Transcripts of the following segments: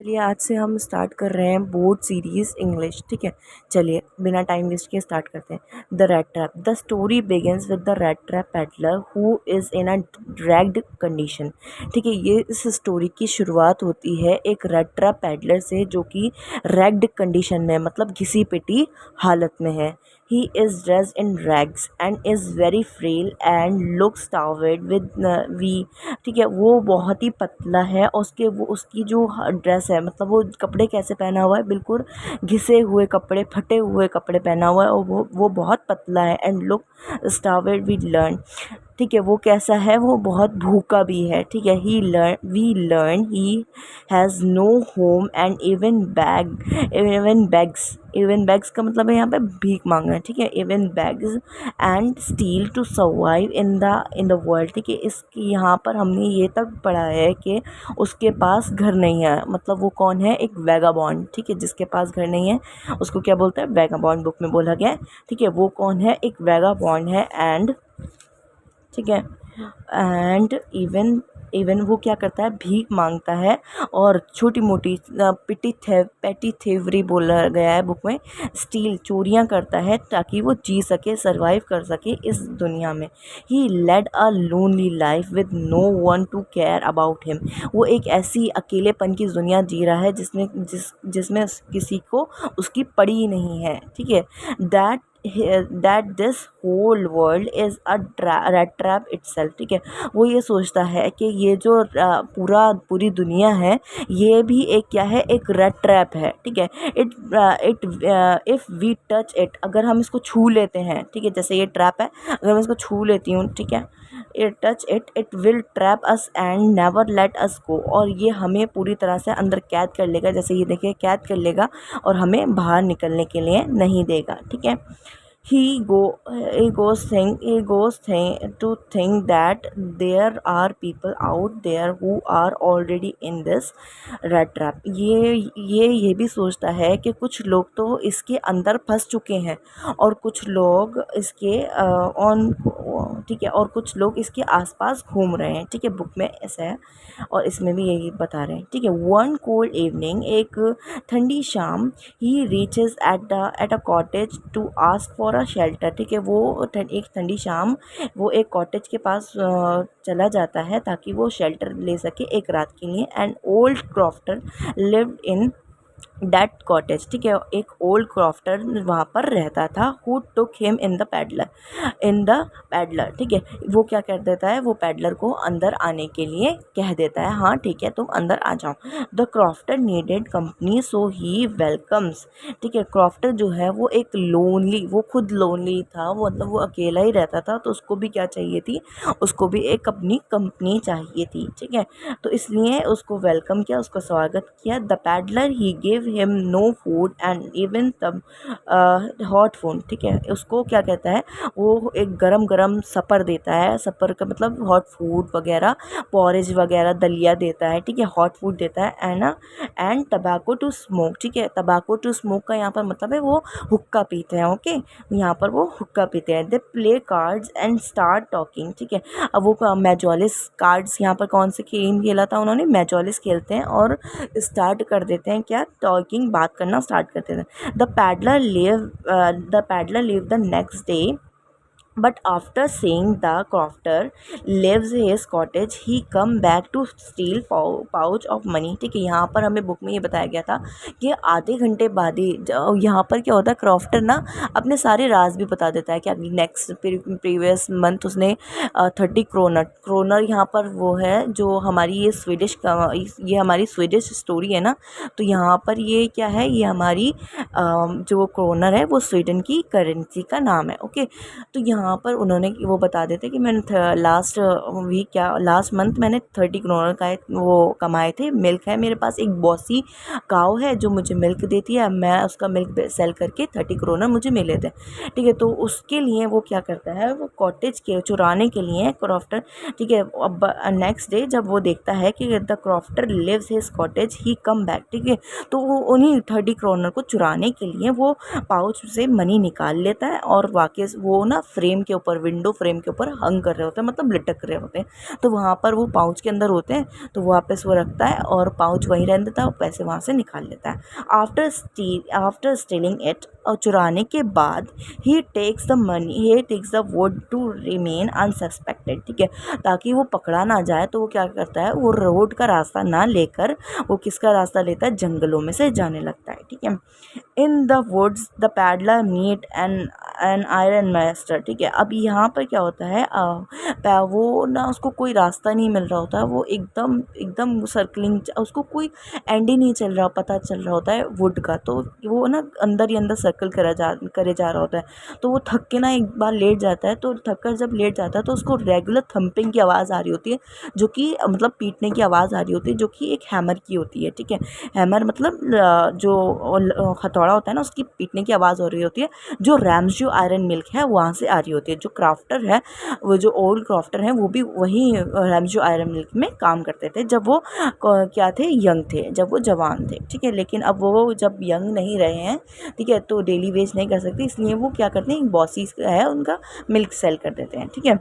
चलिए आज से हम स्टार्ट कर रहे हैं बोर्ड सीरीज़ इंग्लिश। ठीक है, चलिए बिना टाइम वेस्ट किए स्टार्ट करते हैं। The red trap. The story begins with the red trap peddler who is in a dragged condition. ठीक है, ये इस स्टोरी की शुरुआत होती है एक रेड ट्रैप पेडलर से जो कि रैग्ड कंडीशन में मतलब घिसी पिटी हालत में है। He is dressed in rags and is very frail and looks tired with we। ठीक है, वो बहुत ही पतला है और उसकी जो ड्रेस है मतलब वो कपड़े कैसे पहना हुआ है, बिल्कुल घिसे हुए कपड़े, फटे हुए कपड़े पहना हुआ है और वो बहुत पतला है। And look starved we learn. ठीक है, वो कैसा है, वो बहुत भूखा भी है। ठीक है, he has no home and even begs का मतलब है यहाँ पे भीख मांगना है। ठीक है, even begs and still to survive in the world. ठीक है, इसकी यहाँ पर हमने ये तक पढ़ा है कि उसके पास घर नहीं है। मतलब वो कौन है, एक वैगाबॉन्ड। ठीक है, जिसके पास घर नहीं है उसको क्या बोलते हैं, वैगाबॉन्ड बुक में बोला गया है। ठीक है, वो कौन है, एक वैगाबॉन्ड है। एंड ठीक है, एंड इवन वो क्या करता है, भीख मांगता है और छोटी मोटी पेटी थेवरी बोला गया है बुक में, स्टील चोरियां करता है ताकि वो जी सके, सरवाइव कर सके इस दुनिया में। He led a lonely life with no one to care about him. वो एक ऐसी अकेलेपन की दुनिया जी रहा है जिसमें किसी को उसकी पड़ी नहीं है। ठीक है, that this whole world is a rat trap itself. ठीक है, वो ये सोचता है कि ये जो पूरी दुनिया है ये भी एक क्या है, एक रेड ट्रैप है। ठीक है, इफ़ वी टच इट, अगर हम इसको छू लेते हैं, ठीक है, जैसे ये ट्रैप है, अगर मैं इसको छू लेती हूँ, ठीक है, it will trap us and never let us go. और ये हमें पूरी तरह से अंदर कैद कर लेगा, जैसे ये देखिए कैद कर लेगा और हमें बाहर निकलने के लिए नहीं देगा। ठीक है, he goes to think that there are people out there who are already in this red trap। ये भी सोचता है कि कुछ लोग तो इसके अंदर फंस चुके हैं और कुछ लोग इसके ऑन ठीक है, और कुछ लोग इसके आसपास घूम रहे हैं। ठीक है, बुक में ऐसा है और इसमें भी यही बता रहे हैं। ठीक है, वन कोल्ड इवनिंग, एक ठंडी शाम, he reaches at a cottage to ask for a shelter. ठीक है, वो एक ठंडी शाम वो एक कॉटेज के पास चला जाता है ताकि वो शेल्टर ले सके एक रात के लिए। And old crofter lived in that cottage. ठीक है, एक ओल्ड क्रॉफ्टर वहाँ पर रहता था। Who took him in the peddler. ठीक है, वो क्या कर देता है, वो पैडलर को अंदर आने के लिए कह देता है, हाँ ठीक है तुम अंदर आ जाओ। The crofter needed company so he welcomes. ठीक है, क्रॉफ्टर जो है वो वो खुद लोनली था, वो मतलब वो अकेला ही रहता था, तो उसको भी क्या चाहिए थी, उसको भी एक अपनी कंपनी चाहिए थी। ठीक है, तो इसलिए उसको वेलकम किया, उसका स्वागत किया। The peddler he give him no food and even तब हॉट फूड। ठीक है, उसको क्या कहता है, वो एक गरम गरम सपर देता है, सपर का मतलब हॉट फूड वगैरह, पॉरेज वगैरह, दलिया देता है। ठीक है, हॉट फूड देता है ना, एंड टबाको टू स्मोक। ठीक है, टबाको टू स्मोक का यहाँ पर मतलब है वो हुक्का पीते हैं। ओके, यहाँ पर वो हुक्का पीते हैं। They play cards and start talking. ठीक है, अब वो मेजोलिस कार्ड्स, यहाँ पर कौन से गेम खेला था उन्होंने, मेजोलिस खेलते हैं और स्टार्ट कर देते हैं क्या, टॉकिंग, बात करना स्टार्ट कर देते हैं। The peddler live the next day, but after seeing the crofter leaves his cottage he come back to steal pouch of money। ठीक है, यहाँ पर हमें बुक में ये बताया गया था कि आधे घंटे बाद ही यहाँ पर क्या होता है, क्रॉफ्टर ना अपने सारे राज भी बता देता है कि अगली नेक्स्ट प्रीवियस मंथ उसने 30 क्रोनर यहाँ पर वो है जो हमारी ये हमारी स्वीडिश स्टोरी है ना, तो यहाँ पर ये क्या है, ये हमारी जो क्रोनर है वो स्वीडन की करेंसी का नाम है। ओके, तो यहाँ पर उन्होंने वो बता देते कि मैंने लास्ट मंथ मैंने 30 क्रोनर का वो कमाए थे। मिल्क है मेरे पास, एक बॉसी काव है जो मुझे मिल्क देती है, मैं उसका मिल्क सेल करके 30 क्रोनर मुझे मिले थे। ठीक है, तो उसके लिए वो क्या करता है, वो कॉटेज के चुराने के लिए क्रॉफ्टर। ठीक है, अब नेक्स्ट डे जब वो देखता है कि the crofter leaves his cottage he come back. ठीक है, तो वो उन्हीं 30 क्रोनर को चुराने के लिए वो पाउच से मनी निकाल लेता है और वाकई वो ना फ्रेम फ्रेम के ऊपर, विंडो फ्रेम के ऊपर हंग कर रहे होते हैं, मतलब लटक रहे होते हैं। तो वहाँ पर वो पाउच के अंदर होते हैं, तो वापस वो रखता है और पाउच वहीं रहने देता है और पैसे वहाँ से निकाल लेता है। आफ्टर स्टीलिंग इट, और चुराने के बाद he takes the wood to remain unsuspected, ठीक है, ताकि वो पकड़ा ना जाए। तो वो क्या करता है, वो रोड का रास्ता ना लेकर वो किसका रास्ता लेता है, जंगलों में से जाने लगता है, ठीक है। In the woods the peddler meet an iron master, ठीक है। अब यहाँ पर क्या होता है, वो ना उसको कोई रास्ता नहीं मिल रहा होता है, वो एकदम एकदम सर्कलिंग, उसको कोई एंड ही नहीं चल रहा, पता चल रहा होता है वुड का। तो वो ना अंदर ही अंदर सर्कल करे जा रहा होता है। तो वो थक के ना एक बार लेट जाता है, तो थक कर जब लेट जाता है तो उसको रेगुलर थंपिंग की आवाज़ आ रही होती है, जो कि मतलब पीटने की आवाज़ आ रही होती है, जो कि एक हैमर की होती है, ठीक है। हैमर मतलब जो हथौड़ा होता है ना, उसकी पीटने की आवाज़ हो रही होती है, जो रैम्सजो आयरन मिल्क है वहाँ से आ रही होती है। जो क्राफ्टर है, वो जो ओल्ड क्राफ्टर हैं, वो भी वही रैम्सजो आयरन मिल्क में काम करते थे जब वो क्या थे, यंग थे, जब वो जवान थे, ठीक है। लेकिन अब वो जब यंग नहीं रहे हैं, ठीक है, तो डेली वेज नहीं कर सकते, इसलिए वो क्या करते हैं, बॉसीज है उनका, मिल्क सेल कर देते हैं, ठीक है।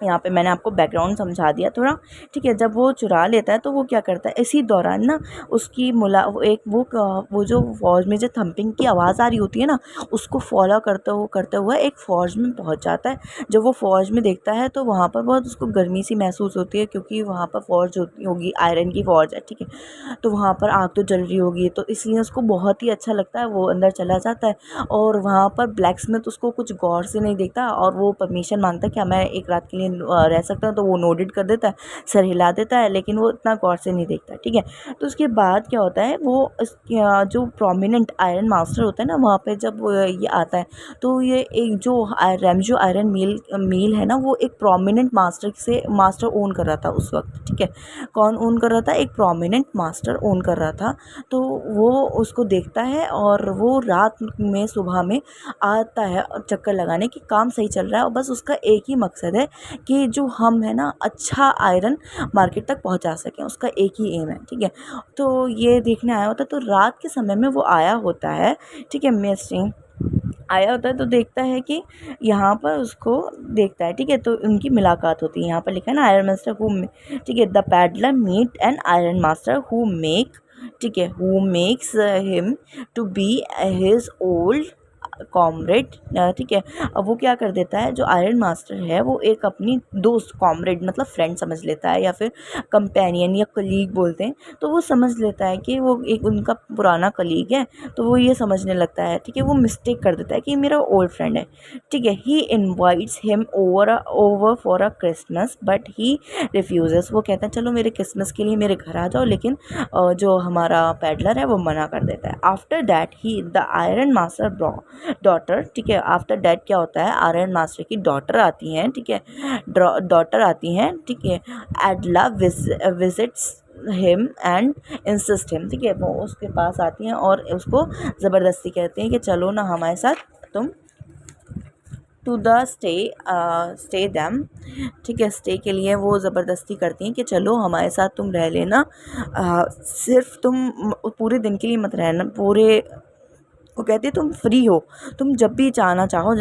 यहाँ पे मैंने आपको बैकग्राउंड समझा दिया थोड़ा, ठीक है। जब वो चुरा लेता है तो वो क्या करता है, इसी दौरान ना उसकी वो जो फौज में जो थंपिंग की आवाज़ आ रही होती है ना, उसको फॉलो करते हुए एक फ़ौज में पहुँच जाता है। जब वो फ़ौज में देखता है तो वहाँ पर बहुत उसको गर्मी सी महसूस होती है, क्योंकि वहाँ पर फ़ौज होगी, आयरन की फ़ौज है, ठीक है। तो वहाँ पर आग तो जल रही होगी, तो इसलिए उसको बहुत ही अच्छा लगता है, वो अंदर चला जाता है। और वहाँ पर ब्लैक स्मिथ उसको कुछ गौर से नहीं देखता और वो परमिशन मांगता है कि मैं एक रात के लिए रह सकता हूँ, तो वो नोटिट कर देता है, सर हिला देता है, लेकिन वो इतना गौर से नहीं देखता, ठीक है। तो उसके बाद क्या होता है, वो जो प्रोमिनेंट आयरन मास्टर होता है ना, वहाँ पे जब ये आता है, तो ये एक जो रैम्सजो आयरन मील है ना, वो एक प्रोमिनेंट मास्टर ओन कर रहा था उस वक्त, ठीक है। कौन ओन कर रहा था, एक प्रोमिनेंट मास्टर ओन कर रहा था। तो वो उसको देखता है और वो रात में सुबह में आता है चक्कर लगाने की, काम सही चल रहा है और बस उसका एक ही मकसद है कि जो हम है ना, अच्छा आयरन मार्केट तक पहुंचा सकें, उसका एक ही एम है, ठीक है। तो ये देखने आया होता है, तो रात के समय में वो आया होता है, ठीक है, मिस्टिंग आया होता है, तो देखता है कि यहाँ पर उसको देखता है, ठीक है। तो उनकी मुलाकात होती है, यहाँ पर लिखा है ना, आयरन मास्टर हु, ठीक है, the peddler meet an iron master who make, ठीक है, who makes him to be his old comrade, ठीक है। अब वो क्या कर देता है, जो आयरन मास्टर है वो एक अपनी दोस्त, कॉमरेड मतलब फ्रेंड समझ लेता है, या फिर कंपेनियन या कलीग बोलते हैं, तो वो समझ लेता है कि वो एक उनका पुराना कलीग है, तो वो ये समझने लगता है, ठीक है। वो मिस्टेक कर देता है कि मेरा ओल्ड फ्रेंड है, ठीक है। He invites him over for a Christmas but he refuses, वो कहता है चलो मेरे क्रिसमस के लिए मेरे घर आ जाओ, लेकिन जो हमारा पैडलर है वो मना कर देता है। After that he the iron master daughter, ठीक है, आफ्टर डैट क्या होता है, आयरन मास्टर की डॉटर आती हैं, ठीक है, डॉटर आती हैं, ठीक है। Edla visits him and insist him, ठीक है, वो उसके पास आती हैं और उसको ज़बरदस्ती कहते हैं कि चलो ना हमारे साथ तुम टू द स्टे दैम, ठीक है, स्टे के लिए वो ज़बरदस्ती करती हैं कि चलो हमारे साथ तुम रह लेना, सिर्फ तुम पूरे दिन के लिए मत रहना, वो कहती है तुम फ्री हो, तुम जब भी जाना चाहो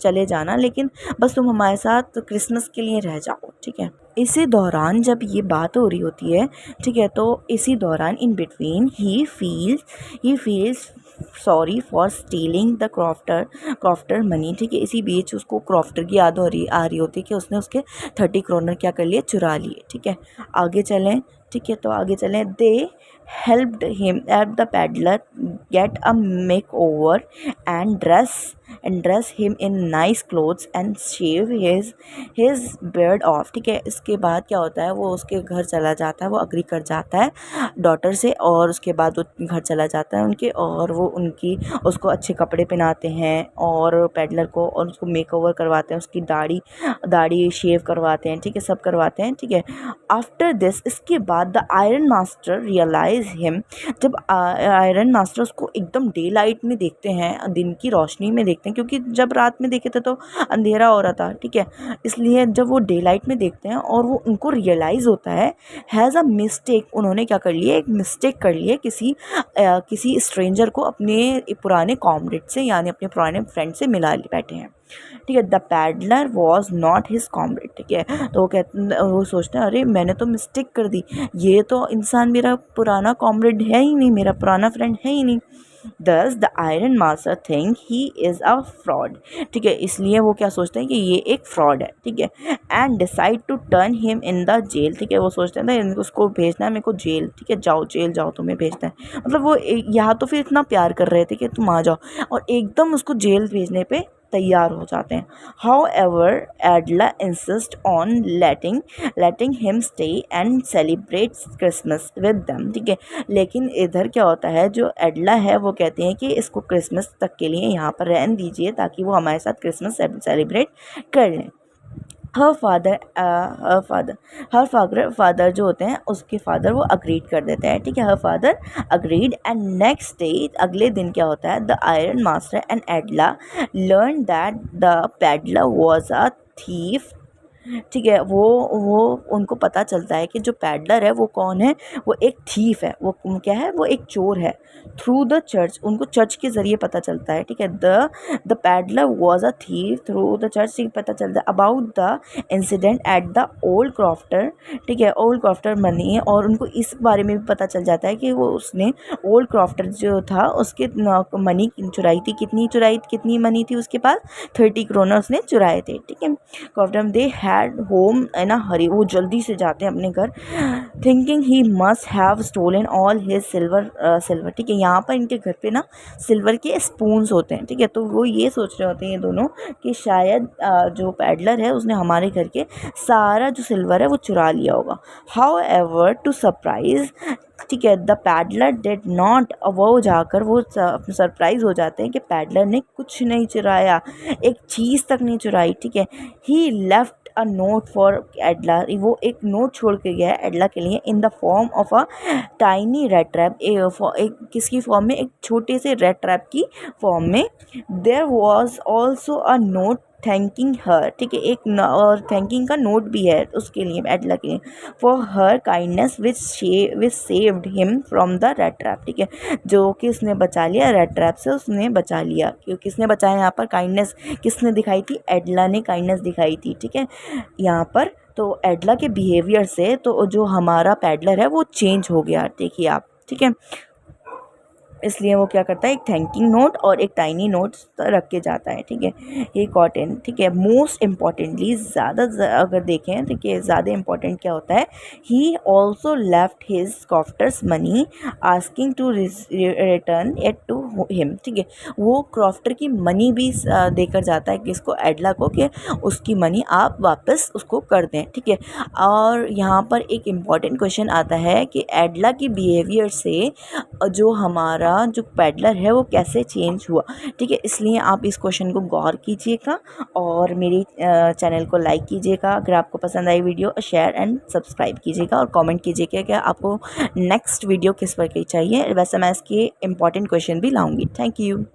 चले जाना, लेकिन बस तुम हमारे साथ क्रिसमस के लिए रह जाओ, ठीक है। इसी दौरान जब ये बात हो रही होती है, ठीक है, तो इसी दौरान in between he feels sorry for stealing the crofter money, ठीक है। इसी बीच उसको क्रॉफ्टर की याद आ रही होती है कि उसने उसके 30 क्रोनर क्या कर लिए, चुरा लिए, ठीक है। आगे चलें, ठीक है, तो आगे चलें। दे helped him at the peddler get a makeover and dress him in nice clothes and shave his beard off, ठीक है। इसके बाद क्या होता है, वो उसके घर चला जाता है, वो अग्री कर जाता है डॉटर से, और उसके बाद वो घर चला जाता है उनके, और वो उसको अच्छे कपड़े पहनाते हैं और पेडलर को, और उसको मेकओवर करवाते हैं, उसकी दाढ़ी शेव करवाते हैं, ठीक है, सब करवाते हैं, ठीक है। आफ्टर दिस, इसके बाद the iron master realize him, जब आयरन मास्टर उसको एकदम डे लाइट में देखते हैं, दिन की रोशनी में देखते हैं, क्योंकि जब रात में देखे थे तो अंधेरा हो रहा था, ठीक है, इसलिए जब वो डे लाइट में देखते हैं और वो उनको रियलाइज़ होता है, हैज़ अ मिस्टेक, उन्होंने क्या कर लिया, एक मिस्टेक कर लिया, किसी स्ट्रेंजर को अपने पुराने कॉमरेड से, यानी अपने पुराने फ्रेंड से मिला बैठे हैं। ठीक है। The peddler was not his comrade, ठीक है। तो वो सोचते हैं अरे मैंने तो मिस्टेक कर दी, ये तो इंसान मेरा पुराना कॉमरेड है ही नहीं, मेरा पुराना फ्रेंड है ही नहीं। Thus the Iron Master think he is a fraud, ठीक है। इसलिए वो क्या सोचते हैं कि ये एक फ्रॉड है, ठीक है। And decide to turn him in the jail, ठीक है। वो सोचते हैं ना उसको भेजना है मेरे को जेल, ठीक है, जाओ जेल जाओ, तुम्हें भेजना है। मतलब वो यहाँ तो फिर इतना प्यार कर रहे थे कि तुम आ जाओ, और एकदम उसको जेल भेजने पे तैयार हो जाते हैं। How ever एडला insist on letting him stay and celebrate Christmas with them, ठीक है। लेकिन इधर क्या होता है, जो एडला है वो कहते हैं कि इसको क्रिसमस तक के लिए यहाँ पर रहने दीजिए ताकि वो हमारे साथ क्रिसमस सेलिब्रेट कर लें। हर फादर जो होते हैं उसके फादर वो अग्रीड कर देते हैं, ठीक है। Her father agreed and next day, अगले दिन क्या होता है, the iron master and एडला learn that the peddler was a thief, ठीक है। वो उनको पता चलता है कि जो पैडलर है वो कौन है, वो एक थीफ है, वो क्या है, वो एक चोर है। थ्रू द चर्च, उनको चर्च के ज़रिए पता चलता है, ठीक है। The peddler was a thief through the church से पता चलता है about the incident at the old crofter, ठीक है। ओल्ड क्रॉफ्टर मनी, और उनको इस बारे में भी पता चल जाता है कि वो उसने ओल्ड क्रॉफ्टर जो था उसके मनी चुराई थी। कितनी मनी थी उसके पास, 30 क्रोनर उसने चुराए थे, ठीक है। Crofter they had home in a hurry, वो जल्दी से जाते हैं अपने घर, thinking he must have stolen all his silver, ठीक है। यहाँ पर इनके घर पे ना सिल्वर के स्पून्स होते हैं, ठीक है। तो वो ये सोच रहे होते हैं ये दोनों कि शायद जो पैडलर है उसने हमारे घर के सारा जो सिल्वर है वो चुरा लिया होगा। हाउ एवर टू सरप्राइज, ठीक है, द पैडलर डिड नॉट, वो जाकर वो सरप्राइज हो जाते हैं कि पैडलर ने कुछ नहीं चुराया, एक चीज़ तक नहीं चुराई, ठीक है। ही लेफ्ट अ नोट फॉर एडला, वो एक नोट छोड़ के गया है एडला के लिए, in the form of a tiny red trap, एक किसकी फॉर्म में, एक छोटे से रेड ट्रैप की फॉर्म में। There was also a note thanking her, ठीक है, एक और थैंकिंग का नोट भी है उसके लिए, एडला के लिए, for her kindness which saved him from the red trap, ठीक है। जो कि उसने बचा लिया रेड ट्रैप से, उसने बचा लिया, क्योंकि किसने बचाया यहाँ पर, काइंडनेस किसने दिखाई थी, एडला ने काइंडनेस दिखाई थी, ठीक है। यहाँ पर तो एडला के बिहेवियर से तो जो हमारा पैडलर है वो चेंज हो गया, देखिए आप, ठीक है। इसलिए वो क्या करता है, एक थैंकिंग नोट और एक टाइनी नोट रख के जाता है, ठीक है। ये कॉटन, ठीक है। मोस्ट इम्पॉर्टेंटली, ज़्यादा अगर देखें तो कि ज़्यादा इम्पॉर्टेंट क्या होता है, he also left his crofter's money asking to return it to him, ठीक है। वो क्रॉफ्टर की मनी भी देकर जाता है किसको, एडला को, कि उसकी मनी आप वापस उसको कर दें, ठीक है। और यहाँ पर एक इम्पॉर्टेंट क्वेश्चन आता है कि एडला की बिहेवियर से जो हमारा जो पैडलर है वो कैसे चेंज हुआ, ठीक है। इसलिए आप इस क्वेश्चन को गौर कीजिएगा और मेरी चैनल को लाइक कीजिएगा। अगर आपको पसंद आई वीडियो, शेयर एंड सब्सक्राइब कीजिएगा और कमेंट कीजिएगा कि आपको नेक्स्ट वीडियो किस पर की चाहिए। वैसे मैं इसके इंपॉर्टेंट क्वेश्चन भी लाऊंगी। Thank you.